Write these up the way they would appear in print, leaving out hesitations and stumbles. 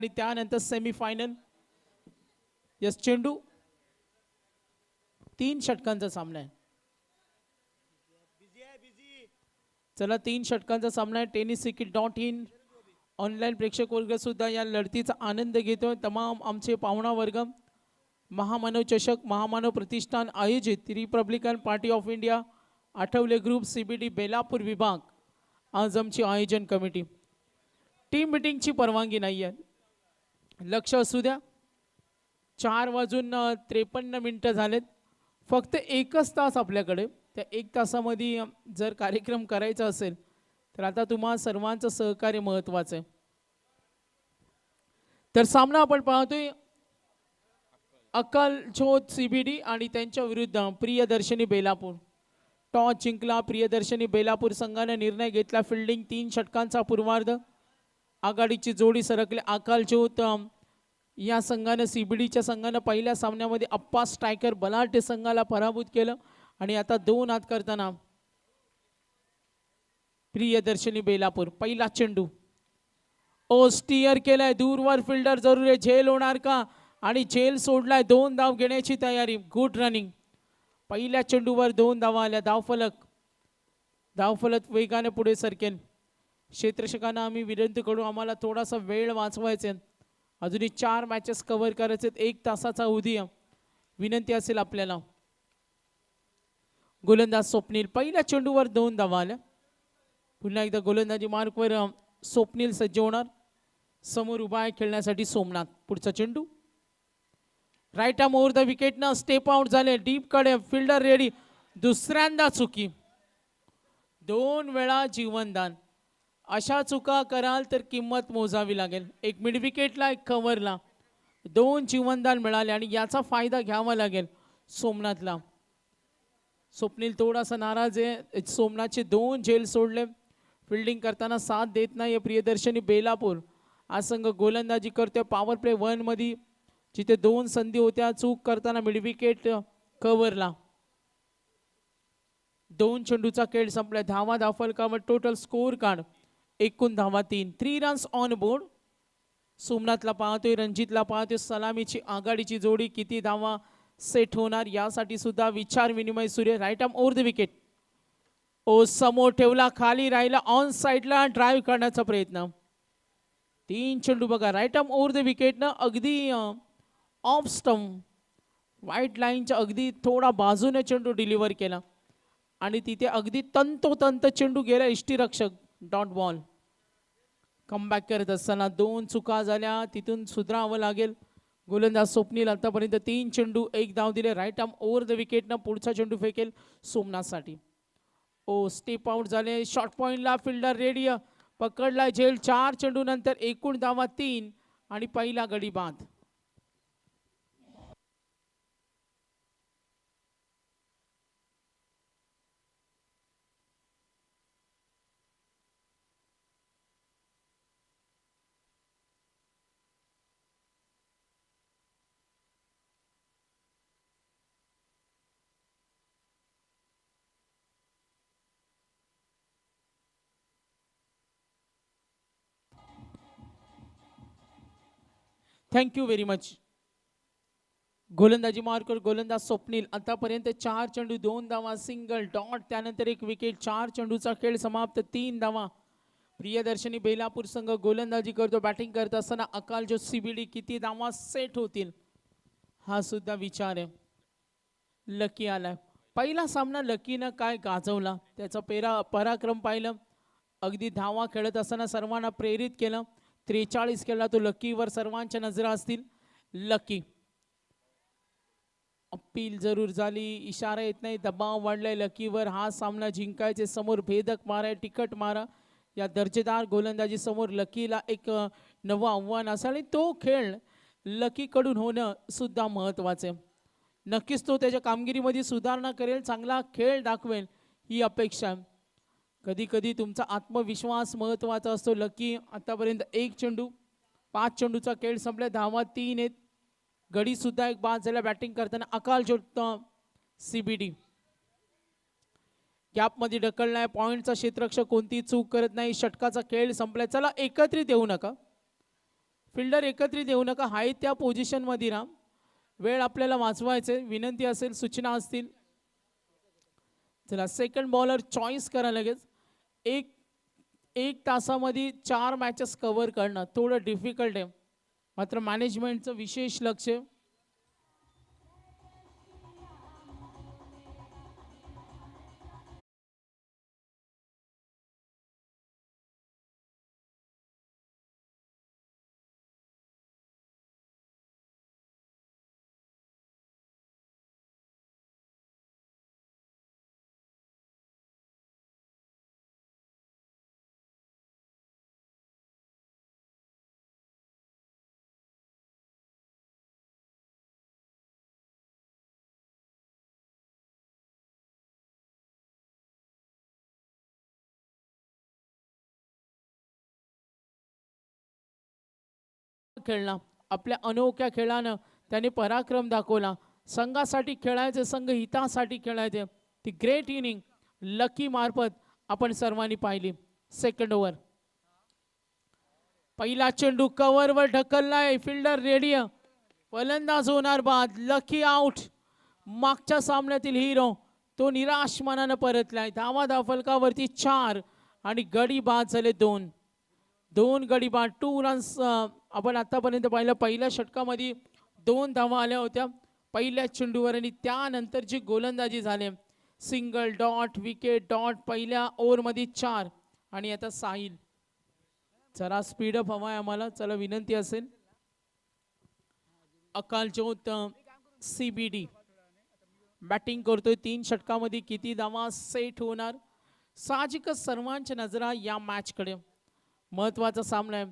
आणि त्यानंतर semifinal. Yes चेंडू 3 षटकांचा सामना आहे. चला 3 षटकांचा सामना आहे. tenniscricket.in ऑनलाईन प्रेक्षक वर्ग सुद्धा या लढतीचा आनंद घेतोय. तमाम आमचे पाहुणा वर्ग महामानव चषक महामानव प्रतिष्ठान आयोजित Republican party of India Athawale group CBD Belapur विभाग. आज आमची आयोजन कमिटी टीम मीटिंगची परवानगी नाही आहे. लक्ष असू द्या. 4:53 झालेत. फक्त एकच तास आपल्याकडे. त्या 1 तासामध्ये जर कार्यक्रम करायचा असेल तर आता तुम्हा सर्वांचं सहकार्य महत्त्वाचं आहे. तर सामना आपण पाहतोय अक्कलकोट CBD आणि त्यांच्या विरुद्ध प्रियदर्शनी बेलापूर. टॉस जिंकला प्रियदर्शनी बेलापूर संघाने. निर्णय घेतला फिल्डिंग. 3 षटकांचा पूर्वार्ध. आघाडीची जोडी सरकले. अक्कलकोट या संघाने CBDच्या संघाने पहिल्या सामन्यामध्ये अप्पा स्ट्रायकर बलाढ्य संघाला पराभूत केलं आणि आता 2 हात करताना प्रियदर्शनी बेलापूर. पहिला चेंडू स्टीयर केलाय दूरवर. फिल्डर जरूर आहे. झेल होणार का? आणि झेल सोडलाय. 2 धाव घेण्याची तयारी. Good running. पहिल्या चेंडूवर 2 धावा आल्या. धावफलक वेगाने पुढे सरकेल. क्षेत्ररक्षकांना आम्ही विनंती करू आम्हाला थोडासा वेळ वाचवायचा. अजूनही 4 मॅचेस कव्हर करायचे. 1 तासाचा अवधी विनंती असेल आपल्याला. गोलंदाज स्वप्नील. पहिल्या चेंडूवर 2 धावा आल्या. पुन्हा एकदा गोलंदाजी मार्कवर स्वप्नील सज्ज होणार. समोर उभा आहे खेळण्यासाठी सोमनाथ. पुढचा चेंडू right arm over the wicket न स्टेप आउट झाले. डीप कडे. Fielder ready. दुसऱ्यांदा चुकी. 2 वेळा जीवनदान. अशा चुका कराल तर किंमत मोजावी लागेल. एक मिड विकेटला एक कव्हरला 2 जीवनदान मिळाले आणि याचा फायदा घ्यावा लागेल सोमनाथला. स्वप्नील थोडासा नाराज आहे. सोमनाथचे 2 झेल सोडले. फिल्डिंग करताना साथ देत नाही प्रियदर्शनी बेलापूर. हा संघ गोलंदाजी करतोय पॉवर प्ले 1 मध्ये जिथे 2 संधी होत्या. चूक करताना मिड विकेट कव्हरला. 2 चेंडूचा खेळ संपला. धावा धावफलकावर टोटल स्कोर कार्ड एकूण धावा 3. 3 रन्स ऑन बोर्ड. सोमनाथला पाहतोय. रणजितला पाहतोय. सलामीची आघाडीची जोडी किती धावा सेट होणार यासाठी सुद्धा विचार विनिमय सुरू. Right arm over the wicket. समोर ठेवला. खाली राहिला. ऑन साईडला ड्राईव्ह करण्याचा प्रयत्न. 3 चेंडू बघा. राईट आर्म ओव्हर द विकेटनं अगदी ऑफ स्टंप व्हाईट लाईनच्या अगदी थोडा बाजूने चेंडू डिलिव्हर केला आणि तिथे अगदी तंतोतंत चेंडू गेला. यष्टीरक्षक डॉट बॉल. कमबॅक करत असताना 2 चुका झाल्या. तिथून सुधारावं लागेल. गोलंदाज स्वप्नील आतापर्यंत 3 चेंडू 1 धाव दिले. राईट आर्म ओव्हर द विकेटनं पुढचा चेंडू फेकेल सोमनाथसाठी. स्टेप आउट झाले. शॉर्ट पॉइंटला फिल्डर रेडी. पकडला झेल. 4 चेंडू नंतर एकूण धावा 3 आणि पहिला गडी बाद. Thank you very much. गोलंदाजी मार्कर गोलंदाज स्वप्नील. आतापर्यंत 4 चेंडू 2 धावा सिंगल डॉट. त्यानंतर 1 विकेट. 4 चेंडूचा खेळ समाप्त. 3 धावा. प्रियदर्शनी बेलापूर संघ गोलंदाजी करतो. बॅटिंग करत असताना अक्कलकोट CBD किती धावा सेट होतील हा सुद्धा विचार आहे. लकी आलाय. पहिला सामना लकीनं काय गाजवला त्याचा पराक्रम पाहिलं. अगदी धावा खेळत असताना सर्वांना प्रेरित केलं. 43 केला तो लकीवर सर्वांच्या नजरा असतील. लकी अपील जरूर झाली. इशारा येत नाही. दबाव वाढलाय लकीवर. हा सामना जिंकायचे. समोर भेदक मारा. तिखट मारा. या दर्जेदार गोलंदाजी समोर लकीला एक नवं आव्हान असेल आणि तो खेळ लकीकडून होणं सुद्धा महत्त्वाचं आहे. नक्कीच तो त्याच्या कामगिरीमध्ये सुधारणा करेल. चांगला खेळ दाखवेल ही अपेक्षा आहे. कधी कधी तुमचा आत्मविश्वास महत्त्वाचा असतो. लकी आतापर्यंत 1 चेंडू 5 चेंडूचा खेळ संपला. धावा 3 आहेत. गडी सुद्धा एक बाद झाला. बॅटिंग करताना अक्कलकोट CBD गॅपमध्ये ढकललाय. पॉईंटचा क्षेत्ररक्षक कोणती चूक करत नाही. षटकाचा खेळ संपलाय. चला एकत्रित येऊ नका. फिल्डर एकत्रित येऊ नका, हाय त्या पोझिशन मध्ये राहा. वेळ आपल्याला वाचवायचे, विनंती असेल, सूचना असतील. चला सेकंड बॉलर चॉईस करा लगेच. एक एक तासामध्ये 4 मॅचेस कव्हर करणं थोडं डिफिकल्ट आहे, मात्र मॅनेजमेंटचं विशेष लक्ष. खेळला, आपल्या अनोख्या खेळानं त्याने पराक्रम दाखवला. संघासाठी खेळायचे, संघ हितासाठी खेळायचे. ती ग्रेट इनिंग लकी मार्फत आपण सर्वांनी पाहिली. सेकंड ओव्हर, पहिला चेंडू कव्हरवर ढकललाय, फिल्डर रेडी, फलंदाज होणार बाद. Lucky out. मागच्या सामन्यातील हिरो तो निराश मनानं परतलाय. धावा धावफलकावरती 4 आणि गडी बाद झाले 2 गडी बाद. 2 रन्स आपण आतापर्यंत पाहिलं. पहिल्या षटकामध्ये 2 धावा आल्या होत्या पहिल्या चेंडूवर, आणि त्यानंतर जी गोलंदाजी झाली, सिंगल, डॉट, विकेट, डॉट, पहिल्या ओव्हरमध्ये 4. आणि आता साहिल, जरा स्पीडअप हवाय आम्हाला, चला विनंती असेल. अकालज्योत CBD बॅटिंग करतोय. 3 षटकामध्ये किती धावा सेट होणार, साहजिकच सर्वांच्या नजरा या मॅचकडे. महत्त्वाचा सामना आहे,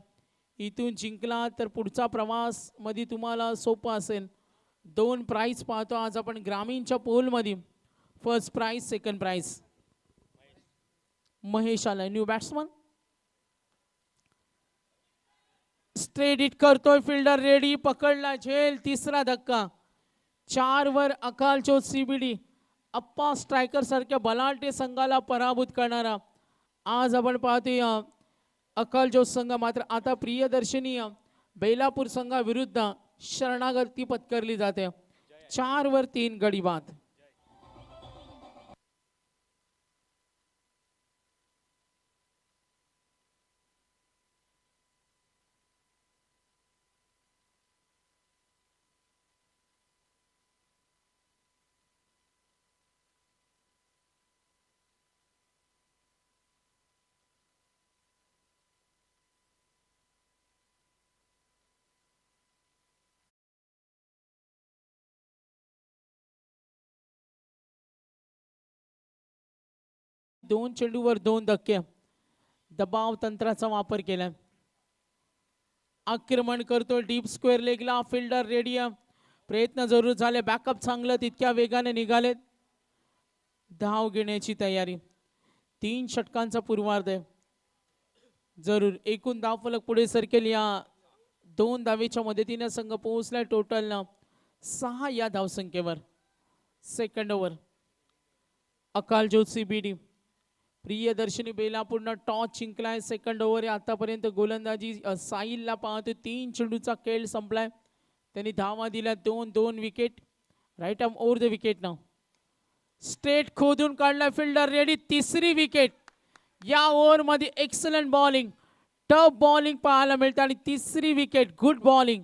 इथून जिंकला तर पुढचा प्रवास मध्ये तुम्हाला सोपा असेल. 2 प्राइज पाहतो आज आपण ग्रामीणच्या पोलमध्ये. First prize, second prize. Mahesh आला, न्यू बॅट्समन. स्ट्रेट हिट करतोय, फिल्डर रेडी, पकडला, झेल. तिसरा धक्का. 4 वर अकालज्योत CBD अप्पा स्ट्रायकर सारख्या बलाढ्य संघाला पराभूत करणारा आज आपण पाहतोय अकालज्योत संघ. मात्र आता प्रियदर्शनी बेलापूर संघाविरुद्ध शरणागती पत्करली जाते. 4 वर 3 गडी बाद. दोन चेंडूवर 2 धक्के. दबाव तंत्राचा वापर केलाय. आक्रमण करतोय डीप स्क्वेअर लेगला, फिल्डर रेडी. प्रयत्न जरूर झाले, बॅकअप चांगलं, तितक्या वेगाने निघालेत. धाव घेण्याची तयारी. 3 षटकांचा पूर्वार्ध आहे. जरूर एकूण धावफलक पुढे सरकेल. या 2 धावेच्या मदतीने संघ पोहोचलाय टोटल 6 या धावसंख्येवर. Second over, Akaljyot CBD Priyadarshani बेलापूरनं टॉस जिंकलाय. सेकंड ओव्हर आहे आतापर्यंत. गोलंदाजी साहिलला पाहतो. 3 चेंडूचा खेळ संपलाय, त्यांनी धावा दिल्या 2 wicket. Right arm over the wicket नाव. स्ट्रेट खोदून काढलाय, फिल्डर रेडी, तिसरी विकेट. या ओव्हरमध्ये एक्सलंट बॉलिंग, टफ बॉलिंग पाहायला मिळते आणि तिसरी विकेट. Good bowling.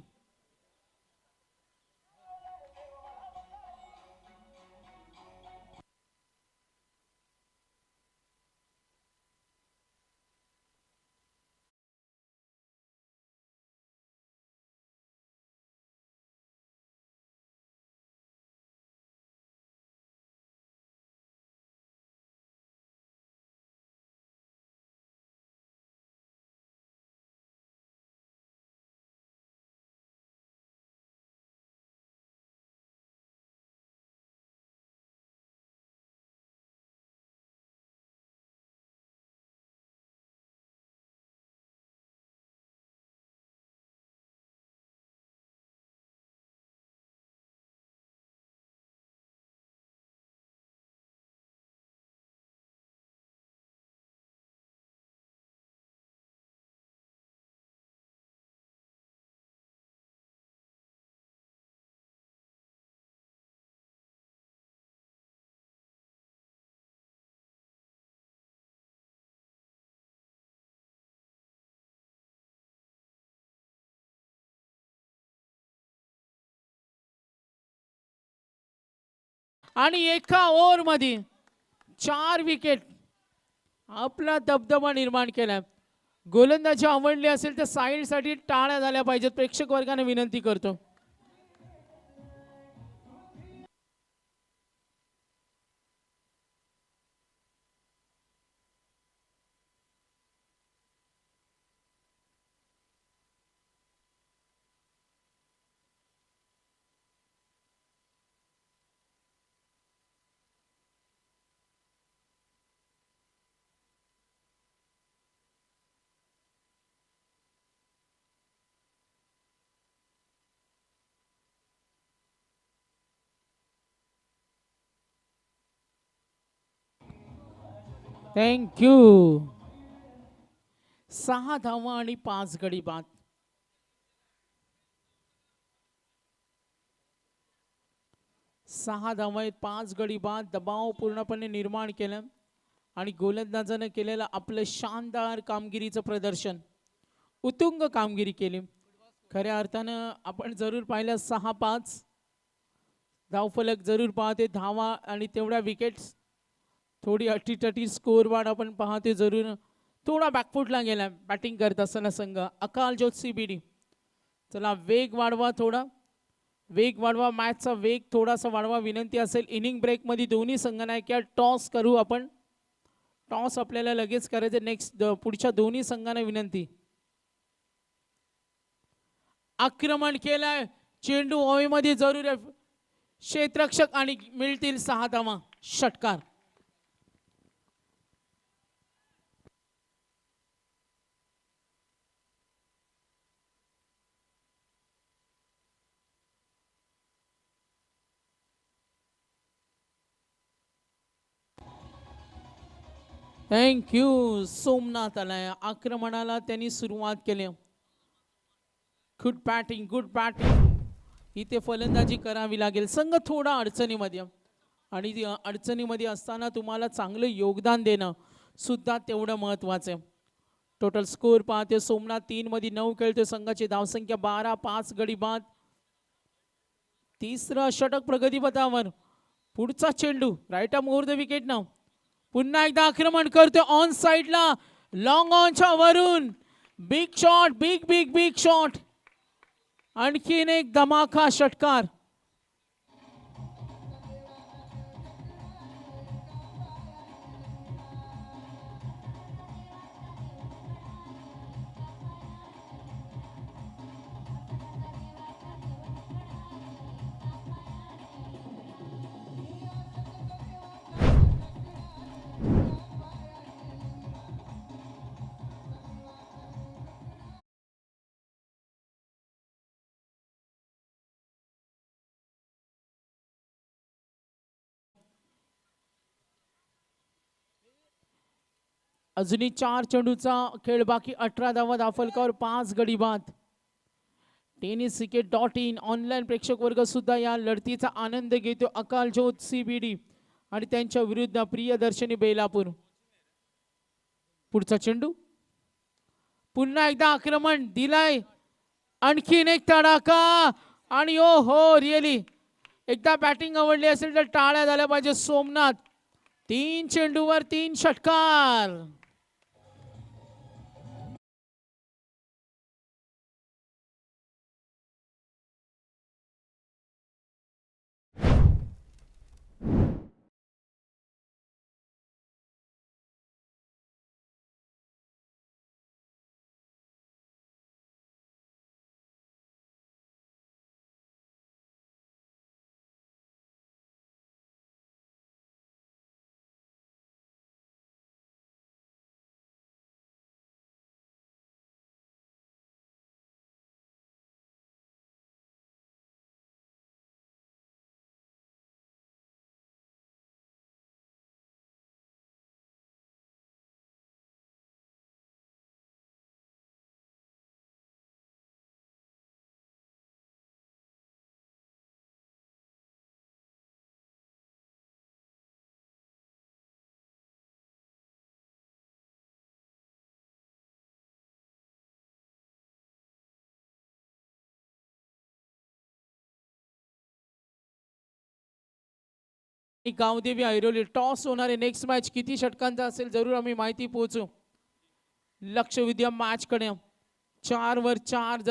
आणि एका ओव्हर मध्ये 4 विकेट आपला दबदबा निर्माण केलाय. गोलंदाजी आवडली असेल तर साईडसाठी टाळ्या झाल्या पाहिजेत. प्रेक्षक वर्गाने विनंती करतो. थँक्यू. 6 धावा आणि 5 गडी बाद. 6 धावा आहेत, 5 गडी बाद. दबाव पूर्णपणे निर्माण केला आणि गोलंदाजानं केलेलं आपलं शानदार कामगिरीचं प्रदर्शन, उत्तुंग कामगिरी केली. खऱ्या अर्थानं आपण जरूर पाहिलं 6-5 धावफलक जरूर पाहते, धावा आणि तेवढ्या विकेट्स. थोडी अटीतटी स्कोर वाढ आपण पाहते जरूर. थोडा बॅकफुटला गेला बॅटिंग करत असताना संघ अकाल ज्योत CBD. चला वेग वाढवा, थोडा वेग वाढवा, मॅचचा वेग थोडासा वाढवा विनंती असेल. इनिंग ब्रेकमध्ये दोन्ही संघांना किंवा टॉस करू आपण. टॉस आपल्याला लगेच करायचं. नेक्स्ट पुढच्या दोन्ही संघांना विनंती. आक्रमण केलंय, चेंडू हवेमध्ये जरूर आहे, क्षेत्ररक्षक आणि मिळतील 6 धावा. षटकार. थँक्यू. सोमनाथ आलाय आक्रमणाला, त्यांनी सुरुवात केली. Good batting, good batting. इथे फलंदाजी करावी लागेल. संघ थोडा अडचणीमध्ये आणि अडचणीमध्ये असताना तुम्हाला चांगलं योगदान देणं सुद्धा तेवढं महत्त्वाचं आहे. टोटल स्कोर पाहते सोमनाथ 3 मध्ये 9 खेळतोय. संघाची धावसंख्या 12, 5 गडी बाद. तिसरं षटक प्रगतीपथावर. पुढचा चेंडू right off over the wicket नाव. पुन्हा एकदा आक्रमण करतोय ऑन साइडला, लॉंग ऑनच्या वरून. Big shot, big big big shot. आणखीन एक धमाका षटकार. अजूनही 4 चेंडूचा खेळ बाकी. 18 धावा दाफलकावर, 5 गडी बाद. tenniscricket.in ऑनलाईन प्रेक्षक वर्ग सुद्धा या लढतीचा आनंद घेतो. अकाल ज्योत CBD आणि त्यांच्या विरुद्ध प्रियदर्शनी बेलापूर. पुढचा चेंडू. पुन्हा एकदा आक्रमण दिलाय, आणखीन एक तडाखा. आणि ओ हो रिअली एकदा बॅटिंग आवडली असेल तर टाळ्या झाल्या पाहिजे. सोमनाथ 3 चेंडूवर 3 षटकार. गावदेवी ऐरोली टॉस होणार आहे. नेक्स्ट मॅच किती षटकांचा असेल जरूर आम्ही माहिती पोहोचू. लक्ष विद्या मॅच कडे 4 वर 4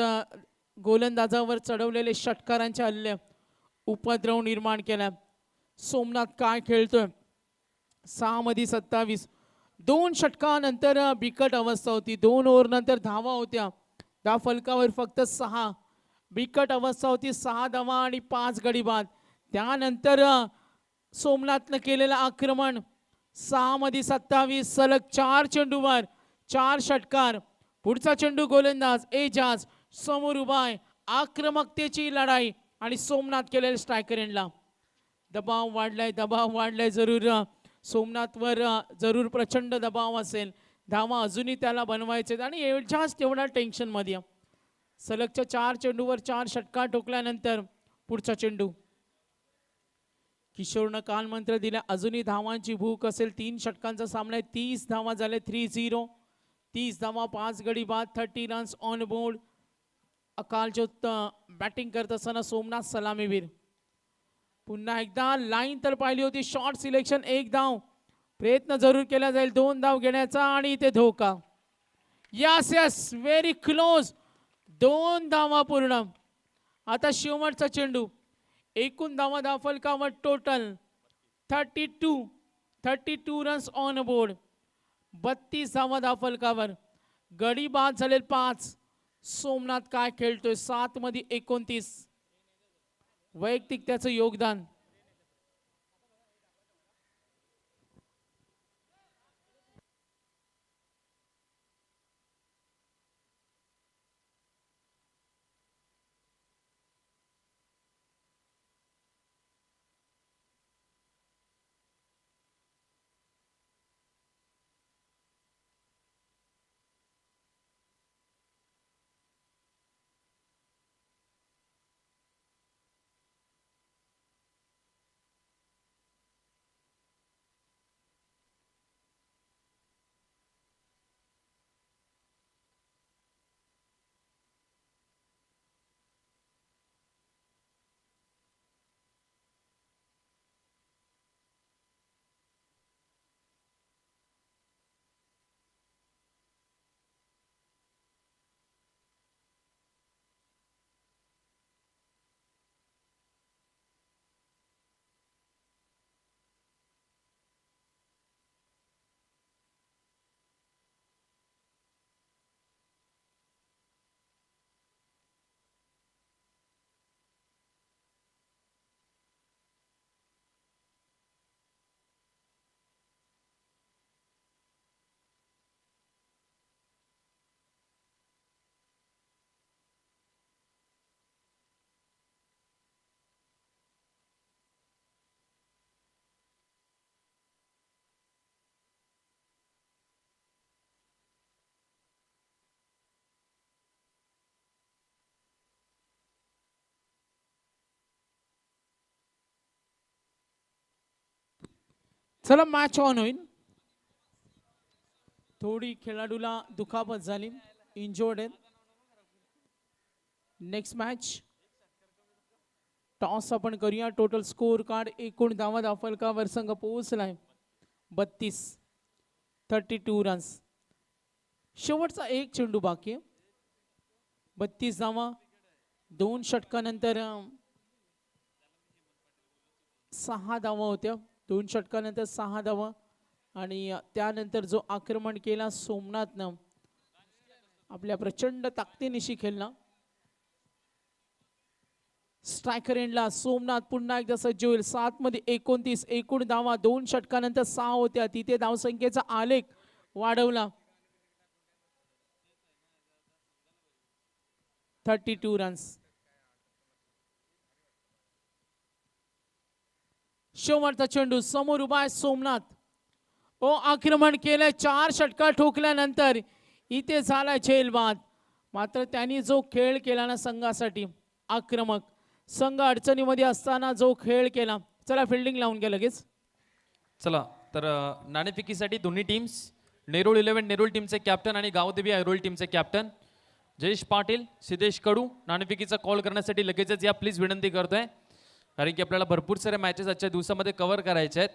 गोलंदाजावर चढवलेले षटकारांच्या हल्ले उपद्रव निर्माण केला. सोमनाथ काय खेळतोय. 6 मध्ये 27. 2 षटकानंतर बिकट अवस्था होती. 2 ओव्हर नंतर धावा होत्या. त्या फलकावर फक्त 6. बिकट अवस्था होती. 6 धावा आणि 5 गडी बाद. त्यानंतर सोमनाथनं केलेलं आक्रमण 6 मध्ये 27 सलग 4 चेंडूवर 4 षटकार. पुढचा चेंडू गोलंदाज एजाज समोर उभा आहे. आक्रमकतेची लढाई आणि सोमनाथ केलेलं स्ट्रायकर एंडला. दबाव वाढलाय जरूर सोमनाथवर जरूर प्रचंड दबाव असेल. धावा अजूनही त्याला बनवायचे आणि एजाज तेवढा टेन्शन मध्ये. सलगच्या 4 चेंडूवर 4 षटकार ठोकल्यानंतर पुढचा चेंडू. किशोरनं काल मंत्र दिला अजूनही धावांची भूक असेल. 3 षटकांचा सामना आहे. 30 धावा झाले. 3-0. 30 धावा 5 गडी बाद. 30 रन्स ऑन बोर्ड. अकालजोत बॅटिंग करत असताना सोमनाथ सलामीवीर. पुन्हा एकदा लाईन तर पाहिली होती. शॉर्ट सिलेक्शन 1 धाव. प्रयत्न जरूर केला जाईल 2 धाव घेण्याचा आणि इथे धोका. Yes very close. 2 धावा पूर्ण. आता शेवटचा चेंडू. एकूण धावा फलकावर टोटल 32 रन्स ऑन बोर्ड. 32 धावा फलकावर. गडी बाद झाले 5. सोमनाथ काय खेळतोय. 7 मध्ये 29. वैयक्तिक त्याचं योगदान. चला मॅच ऑन होईल. थोडी खेळाडूला दुखापत झाली. इंजोर्ड आहे. Next match. टॉस आपण करूया. Total score card. एकूण धावा फलकावर संघ पोहोचलाय 32 रन्स. शेवटचा 1 चेंडू बाकी आहे. 32 धावा. 2 षटकानंतर 6 धावा होत्या. 2 षटकानंतर 6 धावा आणि त्यानंतर जो आक्रमण केला सोमनाथनं आपल्या प्रचंड ताकदीनिशी खेळला. स्ट्रायकर एंडला सोमनाथ पुन्हा एकदा सज्ज होईल. 7 मध्ये 29. एकूण धावा 2 षटकानंतर 6 होत्या. तिथे धावसंख्येचा आलेख वाढवला. 32 रन्स. शेवटचा चेंडू. समोर उभा आहे सोमनाथ. आक्रमण केलंय. 4 षटकार ठोकल्यानंतर इथे झालाय झेलबाद. मात्र त्यांनी जो खेळ केला ना संघासाठी आक्रमक. संघ अडचणीमध्ये असताना जो खेळ केला. चला फिल्डिंग लावून घ्या लगेच. चला तर नाणेफेकीसाठी दोन्ही टीम्स नेरूळ 11 नेरूळ टीमचे कॅप्टन आणि गावदेवी ऐरोली टीमचे कॅप्टन जयेश पाटील, सिद्धेश कडू नाणेफेकीचा कॉल करण्यासाठी लगेचच या प्लीज विनंती करतोय. कारण की आपल्याला भरपूर सारे मॅचेस आजच्या दिवसामध्ये कव्हर करायचे आहेत.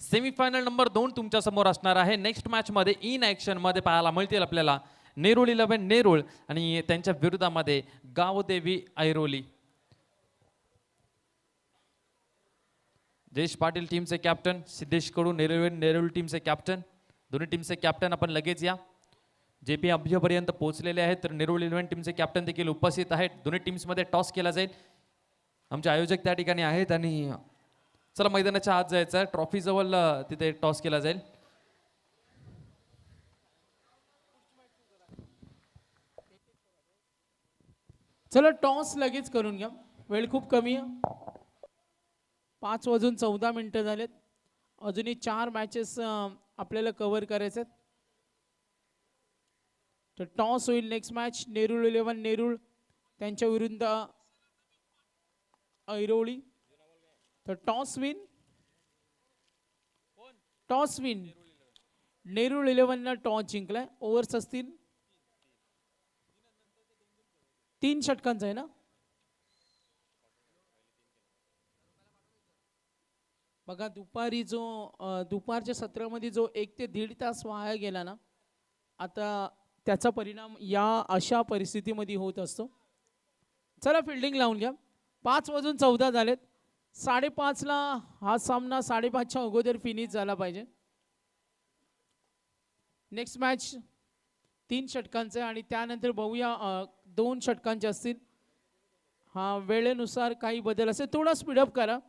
सेमीफायनल नंबर 2 तुमच्या समोर असणार आहे. नेक्स्ट मॅच मध्ये इन ॲक्शन मध्ये पाहायला मिळतील आपल्याला नेरूळ 11 नेरूळ आणि त्यांच्या विरोधामध्ये गावदेवी ऐरोली. जयेश पाटील टीमचे कॅप्टन, सिद्धेश कडू नेरूळ टीमचे कॅप्टन, दोन्ही टीमचे कॅप्टन आपण लगेच या. JP अभ्यपर्यंत पोहोचलेले आहेत. तर नेरूळ 11 टीमचे कॅप्टन देखील उपस्थित आहेत. दोन्ही टीम्समध्ये टॉस केला जाईल. आमचे आयोजक त्या ठिकाणी आहेत आणि चला मैदानाच्या आत जायचं. ट्रॉफी जवळ तिथे टॉस केला जाईल. चला टॉस लगेच करून घ्या, वेळ खूप कमी आहे. 5:14 झालेत. अजूनही 4 मॅचेस आपल्याला कव्हर करायचे आहेत. तर टॉस होईल. नेक्स्ट मॅच नेरूळ 11 नेरूळ त्यांच्या विरुद्ध ऐरोली. तर टॉस विन नेरूळ 11 टॉस जिंकलाय. ओव्हर्स असतील 3 षटकांचा आहे ना. बघा दुपारी दुपारच्या सत्रामध्ये जो 1 ते 1.5 तास वाया गेला ना, आता त्याचा परिणाम या अशा परिस्थितीमध्ये होत असतो. चला फिल्डिंग लावून घ्या. 5:14 झालेत. 5:30ला हा सामना 5:30च्या अगोदर फिनिश झाला पाहिजे. नेक्स्ट मॅच 3 षटकांचे आणि त्यानंतर बघूया 2 षटकांचे असतील. हा वेळेनुसार काही बदल असेल, थोडा स्पीडअप करा.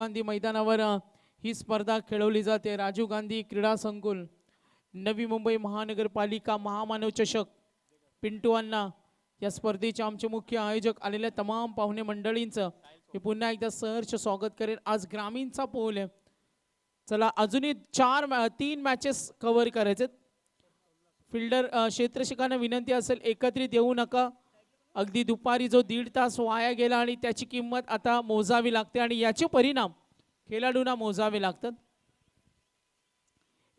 गांधी मैदानावर ही स्पर्धा खेळवली जाते. राजीव गांधी क्रीडा संकुल, नवी मुंबई महानगरपालिका महामानव चषक. पिंटू अण्णा या स्पर्धेचे आमचे मुख्य आयोजक, आलेल्या तमाम पाहुणे मंडळींचं मी पुन्हा एकदा सहर्ष स्वागत करेन. आज ग्रामीणचा पोल आहे. चला अजूनही 3 मॅचेस कव्हर करायचे. फिल्डर क्षेत्ररक्षकांना विनंती असेल एकत्रित येऊ नका. अगदी दुपारी जो 1.5 तास वाया गेला आणि त्याची किंमत आता मोजावी लागते आणि याचे परिणाम खेळाडूंना मोजावे लागतात.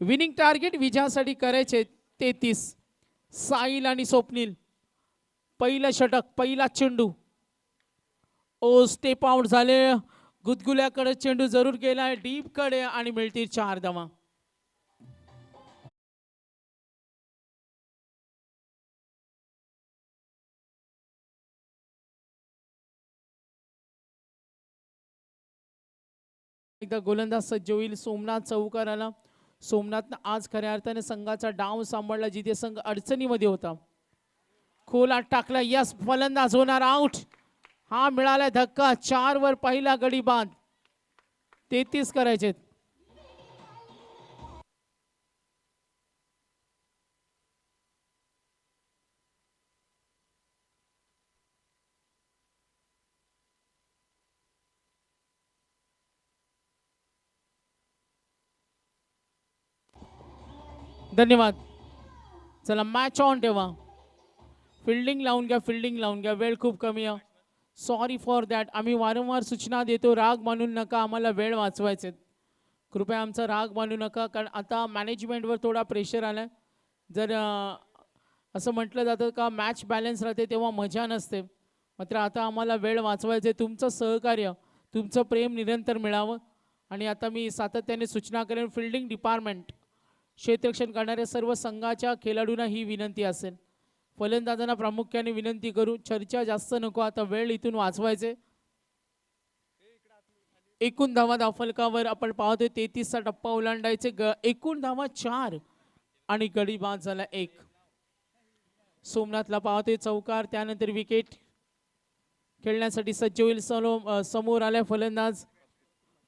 विनिंग टार्गेट विजयासाठी करायचे 33. साहिल आणि स्वप्नील, पहिलं षटक, पहिला चेंडू. ओ स्टेप आउट झाले. गुदगुल्याकडे चेंडू जरूर गेला डीप कडे आणि मिळतील 4 धावा. एकदा गोलंदाज सज्ज होईल. सोमनाथ चौकार आला. सोमनाथनं आज खऱ्या अर्थाने संघाचा डाव सांभाळला जिथे संघ अडचणीमध्ये होता. खोलात टाकला. यस, फलंदाज होणार आउट. हा मिळाला धक्का. 4 वर पहिला गडी बाद. 33 करायचे. धन्यवाद. चला मॅच ऑन ठेवा. फिल्डिंग लावून घ्या. वेळ खूप कमी आहे. Sorry for that. आम्ही वारंवार सूचना देतो, राग मानू नका, आम्हाला वेळ वाचवायचे. कृपया आमचा राग मानू नका, कारण आता मॅनेजमेंटवर थोडा प्रेशर आला. जर असं म्हटलं जातं का मॅच बॅलन्स राहते तेव्हा मजा नसते, मात्र आता आम्हाला वेळ वाचवायचे. तुमचं सहकार्य, तुमचं प्रेम निरंतर मिळावं. आणि आता मी सातत्याने सूचना करेन, फिल्डिंग डिपार्टमेंट, क्षेत्ररक्षण करणाऱ्या सर्व संघाच्या खेळाडूंना ही विनंती असेल. फलंदाजांना प्रामुख्याने विनंती करू, चर्चा जास्त नको, आता वेळ इथून वाचवायचे. एकूण धावा धावफलकावर आपण पाहतोय 33चा टप्पा ओलांडायचे. एकूण धावा 4 आणि गडी बाद झाला 1. सोमनाथला पाहतोय चौकार, त्यानंतर विकेट. खेळण्यासाठी सज्ज होईल. समोर आलाय फलंदाज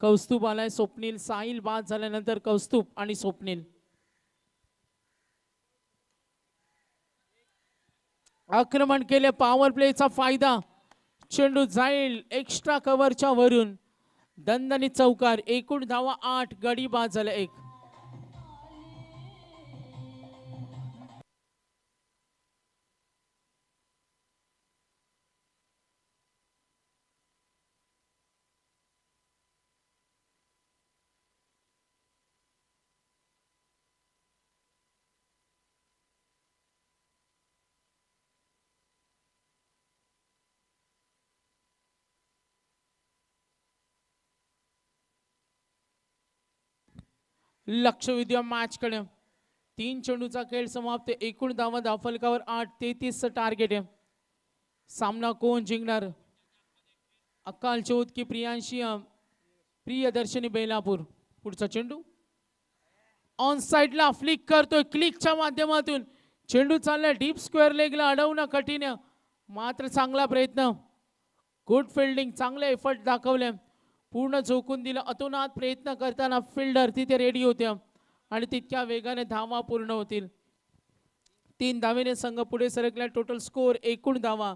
कौस्तुभ आलाय. स्वप्नील, साहिल बाद झाल्यानंतर कौस्तुभ आणि स्वप्नील. आक्रमण केले, पॉवर प्लेचा फायदा. चेंडू जाईल एक्स्ट्रा कव्हरच्या वरून. दणदणीत चौकार. एकूण धावा 8, गडी बाद झाला 1. लक्ष विद्या मॅच कडे 3 चेंडूचा खेळ समाप्त. एकूण धावा धावफलकावर 8-33 टार्गेट आहे. सामना कोण जिंकणार? अकाल चौथ की प्रियांशी प्रियदर्शनी बेलापूर. पुढचा चेंडू ऑन साइडला फ्लिक करतोय क्लिकच्या माध्यमातून. चेंडू चाललाय डीप स्क्वेअर लेगला, अडवणं कठीण आहे, मात्र चांगला प्रयत्न. गुड फिल्डिंग, चांगले एफर्ट दाखवले, पूर्ण झोकून दिलं. अतोनात प्रयत्न करताना फिल्डर तिथे रेडी होत्या आणि तितक्या वेगाने धावा पूर्ण होतील. 3 धावेने संघ पुढे सरकला. टोटल स्कोर एकूण धावा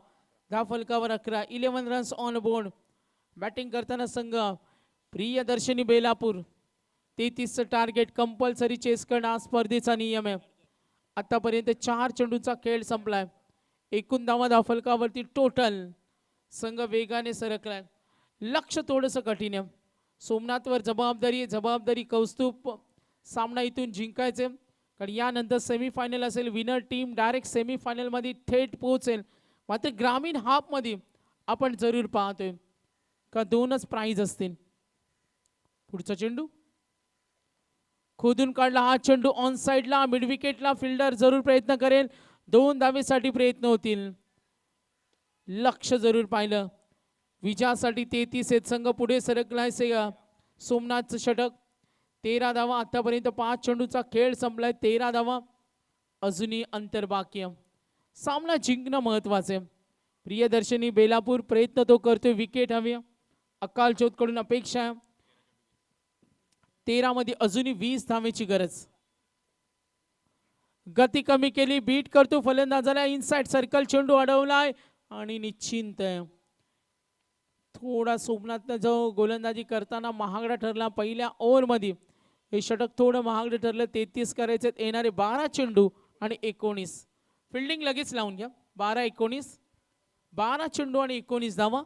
धावफलकावर 11. 11 रन्स ऑन बोर्ड. बॅटिंग करताना संघ Priyadarshini Belapur. 33 target, compulsory chess करणं हा स्पर्धेचा नियम आहे. आतापर्यंत 4 चेंडूचा खेळ संपलाय. एकूण धावा धावफलकावरती टोटल. संघ वेगाने सरकलाय. लक्ष थोडंसं कठीण आहे. सोमनाथवर जबाबदारी कौस्तुभ. सामना इथून जिंकायचे, कारण यानंतर सेमीफायनल असेल. विनर टीम डायरेक्ट सेमीफायनलमध्ये थेट पोहोचेल. मात्र ग्रामीण हाफमध्ये आपण जरूर पाहतोय का 2च प्राइज असतील. पुढचा चेंडू खोदून काढला. हा चेंडू ऑन साइडला मिड विकेटला. फिल्डर जरूर प्रयत्न करेल. 2 धावेसाठी प्रयत्न होतील. लक्ष जरूर पाहिलं. विजयासाठी 33 आहेत. संघ पुढे सरकलाय. सोमनाथचं षटक. 13 धावा. आतापर्यंत 5 चेंडूचा खेळ संपलाय. 13 धावा. अजूनही अंतर बाकी आहे. सामना जिंकणं महत्वाचं आहे. प्रियदर्शनी बेलापूर प्रयत्न तो करतोय. विकेट हवी. अकाल चौथ कडून अपेक्षा आहे. 13 मध्ये अजूनही 20 धावेची गरज. गती कमी केली. बीट करतो फलंदाजाला. इनसाइड सर्कल चेंडू अडवलाय आणि निश्चिंत आहे. थोडा सोमनाथनं जो गोलंदाजी करताना महागडा ठरला पहिल्या ओव्हरमध्ये. हे षटक थोडं महागडं ठरलं. 33 करायचे. येणारे 12 चेंडू आणि 19. फिल्डिंग लगेच लावून घ्या. 12-19. 12 चेंडू आणि 19 धावा.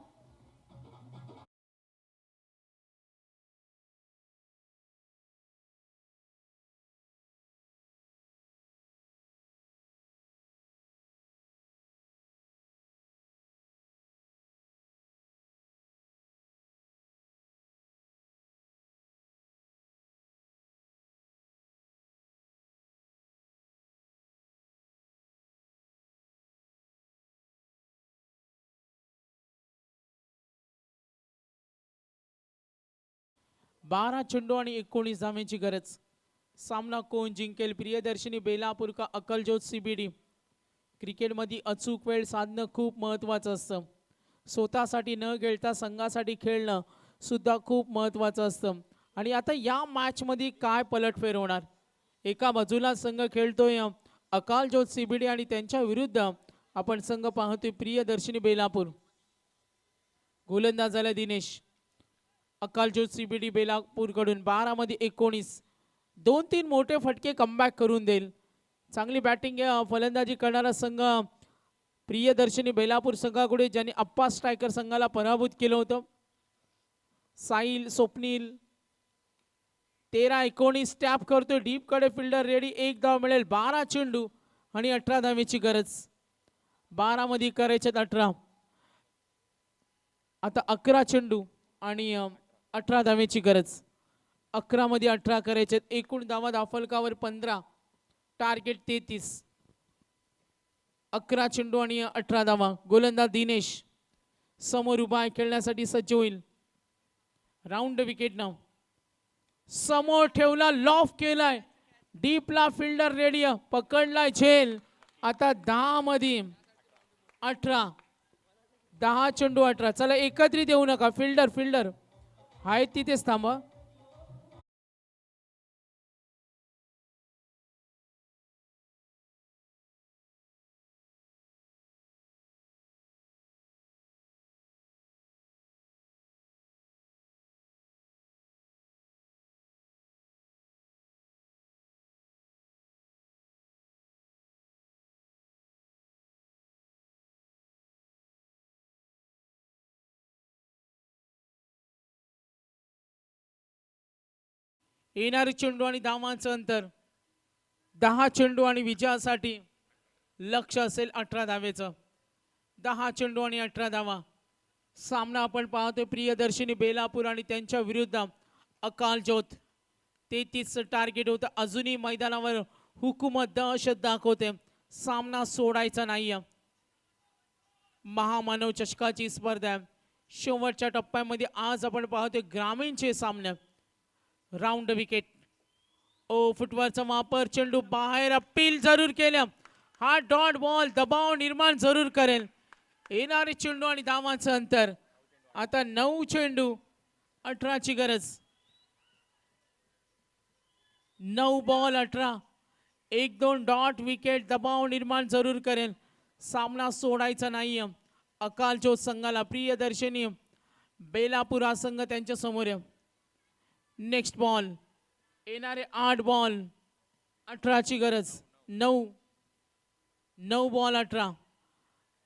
बारा चेंडू आणि 19 धावेची गरज. सामना कोण जिंकेल? प्रियदर्शनी बेलापूर का अकलजोत CBD? क्रिकेटमध्ये अचूक वेळ साधणं खूप महत्त्वाचं असतं. स्वतःसाठी न खेळता संघासाठी खेळणं सुद्धा खूप महत्त्वाचं असतं. आणि आता या मॅचमध्ये काय पलटफेर होणार? एका बाजूला संघ खेळतोय अकालजोत CBD आणि त्यांच्या विरुद्ध आपण संघ पाहतोय प्रियदर्शनी बेलापूर. गोलंदाजाला दिनेश. अकालजोत CBD बेलापूर कडून 12 मध्ये 19. 2-3 मोठे फटके कमबॅक करून देईल. चांगली बॅटिंग फलंदाजी करणारा संघ प्रियदर्शनी बेलापूर संघाकडे, ज्यांनी अप्पा स्ट्रायकर संघाला पराभूत केलं होतं. साहिल, स्वप्नील. 13-19 टॅप करतोय डीप कडे. Fielder ready. 1 धाव मिळेल. 12 चेंडू आणि 18 धावेची गरज. 12 मध्ये करायचे 18. आता 11 चेंडू आणि 18 धावेची गरज. 11 मध्ये 18 करायचे. एकूण धावा धावफलकावर 15. टार्गेट 33. 11 चेंडू आणि 18 धावा. गोलंदाज दिनेश समोर उभा आहे, खेळण्यासाठी सज्ज होईल. राऊंड विकेट नाव समोर ठेवला. लॉफ केलाय. डीपला फिल्डर रेडी. पकडलाय झेल. आता 10 मध्ये 18. 10 चेंडू 18. चला एकत्रित येऊ नका. फिल्डर आहेत तिथेच थांबा. येणारे चेंडू आणि धावांचं अंतर 10 चेंडू आणि विजयासाठी लक्ष असेल 18 धावेचं. 10 चेंडू आणि 18 धावा. सामना आपण पाहतोय प्रियदर्शनी बेलापूर आणि त्यांच्या विरुद्ध अकाल ज्योत. 33 टार्गेट होतं. अजूनही मैदानावर हुकूमत दहशत दाखवते. सामना सोडायचा नाहीये. महामानव चषकाची स्पर्धा आहे. शेवटच्या टप्प्यामध्ये आज आपण पाहतोय ग्रामीणचे सामने. Round wicket. ओ फुटवरचा वापर, चेंडू बाहेर, अपील जरूर केलं. हा डॉट बॉल दबाव निर्माण जरूर करेल. येणारे चेंडू आणि धावांचं अंतर. आता 9 चेंडू 18ची गरज. 9 बॉल 18. 1-2 डॉट विकेट दबाव निर्माण जरूर करेल. सामना सोडायचा नाहीये. अकाल ज्योत संघाला प्रियदर्शनी बेलापूर हा संघ त्यांच्या समोर आहे. Next ball. येणारे 8 बॉल 18ची गरज. 9 बॉल 18.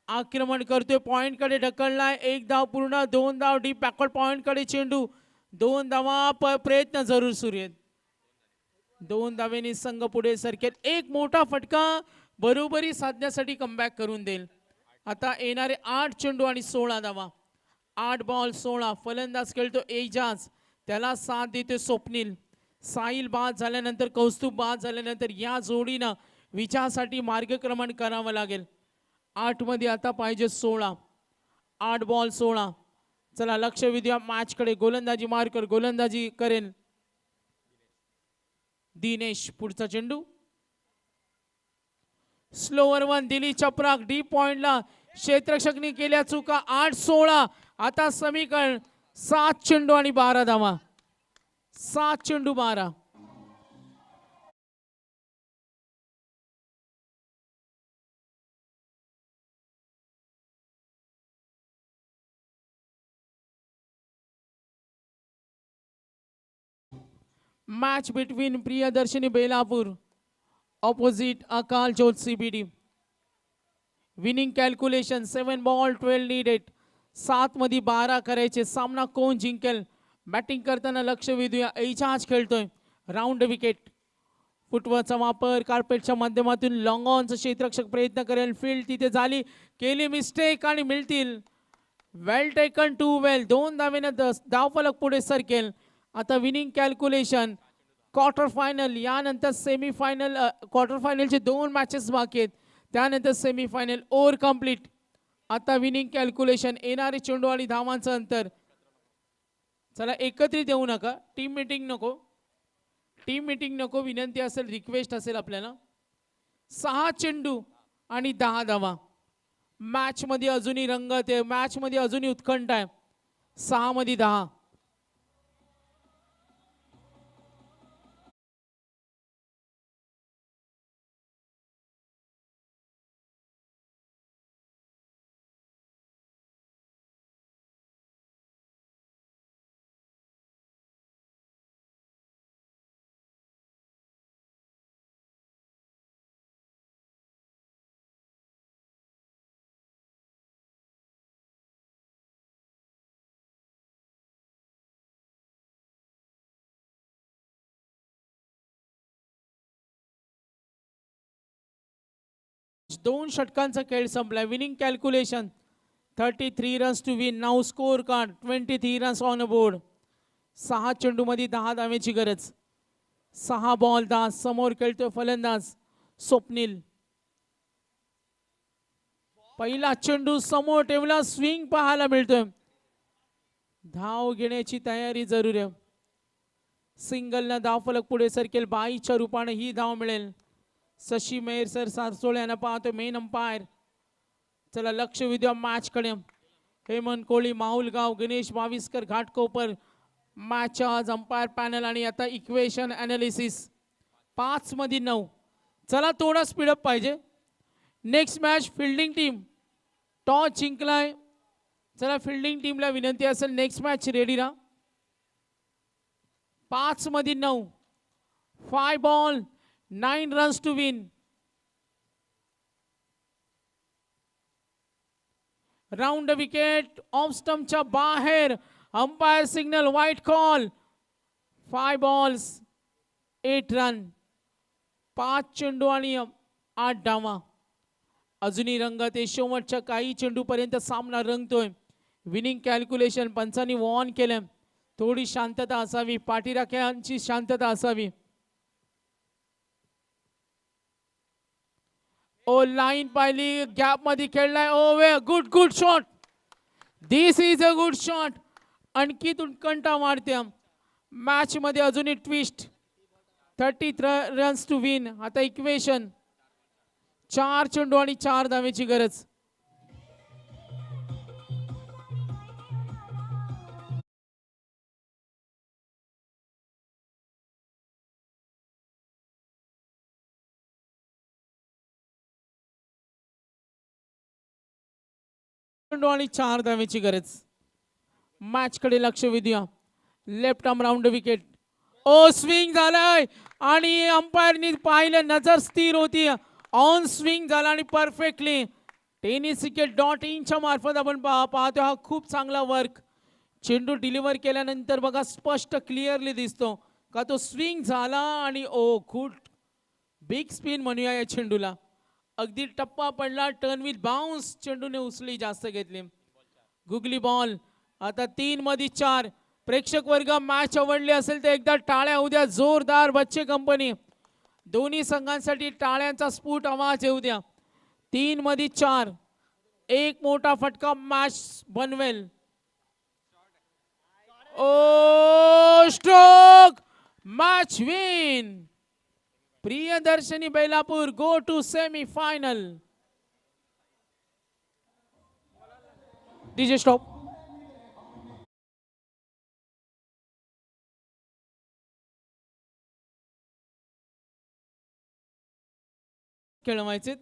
आक्रमण करतोय, पॉइंट कडे ढकललाय. 1 धाव पूर्ण, 2 धाव डीप बॅकवर्ड पॉइंट कडे चेंडू. 2 धावा, प्रयत्न जरूर सुरू आहेत. 2 धावेने संघ पुढे सरकेल. एक मोठा फटका बरोबरी साधण्यासाठी कमबॅक करून देईल. आता येणारे 8 चेंडू आणि 16 धावा. 8 बॉल 16. फलंदाज खेळतो एजाज, त्याला साथ देतो स्वप्नील. साहिल बाद झाल्यानंतर, कौस्तुभ बाद झाल्यानंतर या जोडीनं विजयासाठी मार्गक्रमण करावं लागेल. 8 मध्ये आता पाहिजे 16. 8 बॉल 16. चला लक्ष विद्या मॅच कडे. गोलंदाजी मार्कर गोलंदाजी करेल दिनेश. पुढचा चेंडू स्लोवर वन दिली चपराक. डीप पॉइंटला क्षेत्ररक्षकने केल्या चुका. 8-16. आता समीकरण 7 चेंडू आणि 12 धावा. 7 चेंडू 12. Match between Priyadarshani Belapur opposite Akal Jyot CBD. Winning calculation 7 ball 12 needed. 7 मध्ये 12 करायचे. सामना कोण जिंकेल? बॅटिंग करताना लक्ष वेधूया. एजाज खेळतोय. Round wicket. फुटवरचा वापर, कार्पेटच्या माध्यमातून लॉंग ऑनचं क्षेत्ररक्षक प्रयत्न करेल. फील्ड तिथे झाली, केली मिस्टेक आणि मिळतील. वेल टेकन टू वेल. 2 धावेने धावफलक पुढे सरकेल. आता विनिंग कॅल्क्युलेशन क्वार्टर फायनल, यानंतर सेमी फायनल. क्वार्टर फायनलचे 2 मॅचेस बाकी आहेत, त्यानंतर सेमी फायनल. Over complete. आता विनिंग कॅल्क्युलेशन. येणारे चेंडू आणि धावांचं अंतर. चला एकत्रित येऊ नका. टीम मीटिंग नको. टीम मीटिंग नको. विनंती असेल, रिक्वेस्ट असेल आपल्याला. 6 चेंडू आणि 10 धावा. मॅच मध्ये अजूनही रंगत आहे. मॅच मध्ये अजूनही उत्कंठ आहे. 6 मध्ये 10. दोन षटकांचा खेळ संपला. Winning calculation 33 runs to win. Now score card 23 runs on board. 6 चेंडू मध्ये 10 धावेची गरज. 6 बॉल 10. समोर खेळतोय फलंदाज स्वप्नील. पहिला चेंडू समोर ठेवला. स्विंग पाहायला मिळतोय. धाव घेण्याची तयारी जरूर आहे. सिंगल न धावफलक पुढे सरकेल. 22च्या रूपाने ही धाव मिळेल. शशी मेहर सर सारसोळे यांना पाहतो मेन अंपायर. चला लक्ष विद्या मॅच कडे. हेमंत कोळी, माहुलगाव, गणेश बाविस्कर, घाटकोपर. मॅच आज अंपायर पॅनल आणि आता इक्वेशन अनालिसिस. 5 मध्ये 9. चला थोडा स्पीडअप पाहिजे. Next match fielding team toss जिंकलाय. चला फिल्डिंग टीमला विनंती असेल, नेक्स्ट मॅच रेडी राहा. 5 मध्ये 9. 5 ball 9 runs to win. Round wicket off स्टंपच्या बाहेर. Umpire signal wide call. 5 balls 8 run. 5 चेंडू आणि 8 धावा. अजूनही रंगत आहे. शेवटच्या काही चेंडू पर्यंत सामना रंगतोय. विनिंग कॅल्क्युलेशन पंचांनी वॉर्न केलं. थोडी शांतता असावी, पाठीराख्यांची शांतता असावी. ओ लाईन पाहिली, गॅप मध्ये खेळलाय. ओ वे good good shot. This is a good shot. आणखी उत्कंठा वाढते मॅच मध्ये. अजूनही ट्विस्ट. 30 runs to win. आता इक्वेशन 4 चेंडू आणि 4 धावेची गरज. चेंडू आणि 4 धावेची गरज. मॅच कडे लक्ष वेधूया. Left arm round wicket. Oh swing झालाय आणि अंपायरनी पाहिलं, नजर स्थिर होती. ऑन स्विंग झाला आणि परफेक्टली टेनिस विकेट .inच्या मार्फत आपण पाहतो. हा खूप चांगला वर्क. चेंडू डिलिव्हर केल्यानंतर बघा स्पष्ट क्लिअरली दिसतो का तो स्विंग झाला. आणि ओ गुड बिग स्पिन म्हणूया या चेंडूला. अगदी टप्पा पडला. टर्न विथ बाउन्स चेंडूने उचली जास्त घेतली. Googly ball. आता 3 मध्ये 4. प्रेक्षक वर्ग मॅच आवडली असेल तर एकदा टाळ्या उद्या जोरदार. बच्चे कंपनी दोन्ही संघांसाठी टाळ्यांचा स्फुट आवाज येऊ द्या. 3 मध्ये 4. एक मोठा फटका मॅच बनवेल. Oh stroke. Match win. Priyadarshani Belapur go to semi final. DJ stop. खेळवायचे.